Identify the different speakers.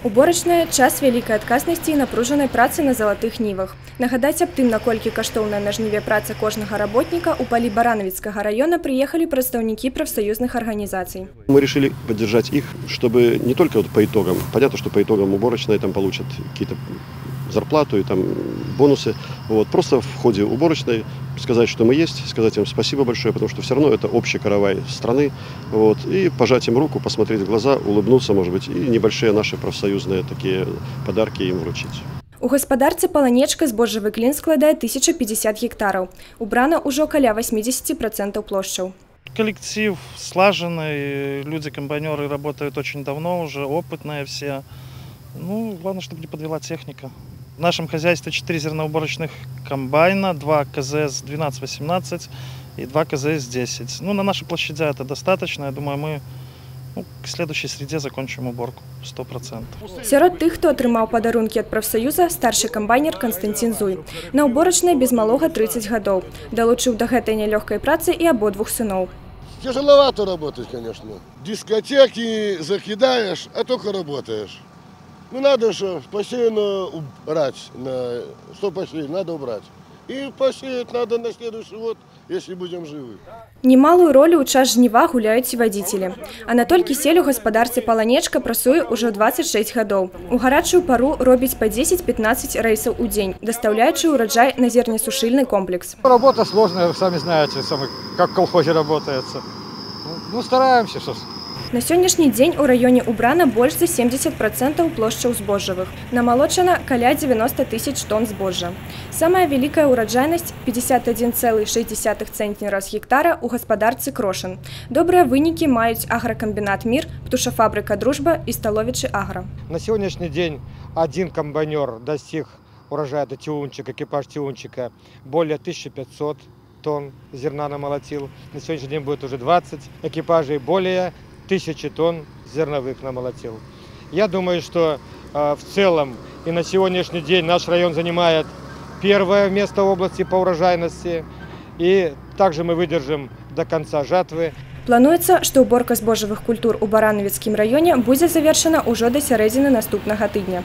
Speaker 1: Уборачная час вялікай адказнасці і напружанай працы на залатых нівах. Нагадаць аб тым, наколькі каштоўная на жніве праца кожнага работніка, у палі Барановицкага района приехали представники профсоюзных организаций.
Speaker 2: Мы решили поддержать их, чтобы не только по итогам, понятно, что по итогам уборочной там получат какие-то зарплату и там бонусы, просто в ходе уборочной сказать, что мы есть, сказать им спасибо большое, потому что все равно это общий каравай страны, и пожать им руку, посмотреть в глаза, улыбнуться, может быть, и небольшие наши профсоюзные такие подарки им вручить.
Speaker 1: У гаспадарцы Паланечка збожжавы клін складае 1050 гектаров. Убрано уже каля 80% площадь.
Speaker 3: Коллектив слаженный, люди-комбайнеры работают очень давно уже, опытные все. Главное, чтобы не подвела техника. В нашем хозяйстве 4 зерноуборочных комбайна, 2 КЗС 12-18 и 2 КЗС 10. На нашей площади это достаточно. Я думаю, мы к следующей среде закончим уборку 100%.
Speaker 1: Сярод тых, хто атрымаў падарункі ад прафсаюза, старшы камбайнер Константин Зуй. На уборачнай без малога 30 гадоў. Далучыў да гэтай нялёгкай працы і абодвух сыноў.
Speaker 4: Тяжеловато работать, конечно. Дискотеки закидаешь, а только работаешь. Надо же постоянно убрать. Что посеять, надо убрать. И посеять надо на следующий год, если будем живы.
Speaker 1: Немалую роль у час жніва гуляюць і вадзіцелі. Анатоль Кісель у гаспадарцы Паланечка працуе ўжо 26 гадоў. У гарачую пару робіць па 10-15 рэйсаў у дзень, дастаўляючы ўраджай на зернесушильный комплекс.
Speaker 5: Работа сложная, вы сами знаете, как в колхозе работается. Стараемся сейчас.
Speaker 1: На сённяшні дзень у раёне убрана больш за 70% плошчаў збожжавых. Намалочана каля 90 тысяч тонн збожжа. Самая вялікая ўраджайнасць 51,6 центнера з гектара у гаспадарцы Крошын. Добрыя вынікі маюць агрокомбинат «Мир», птушафабрика «Дружба» и столовичи «Агро».
Speaker 5: На сегодняшний день один комбайнер достиг урожая до тиунчика, экипаж тиунчика более 1500 тонн зерна намолотил. На сегодняшний день будет уже 20 экипажей, более 1000 тонн зерновых намолотил. Я думаю, что в целом и на сегодняшний день наш район занимает первое место в области по урожайности. И также мы выдержим до конца жатвы.
Speaker 1: Плануецца, што ўборка збожжавых культур у Барановицкім раёне будзе завершана ўжо да сярэдзіны наступнага тыдня.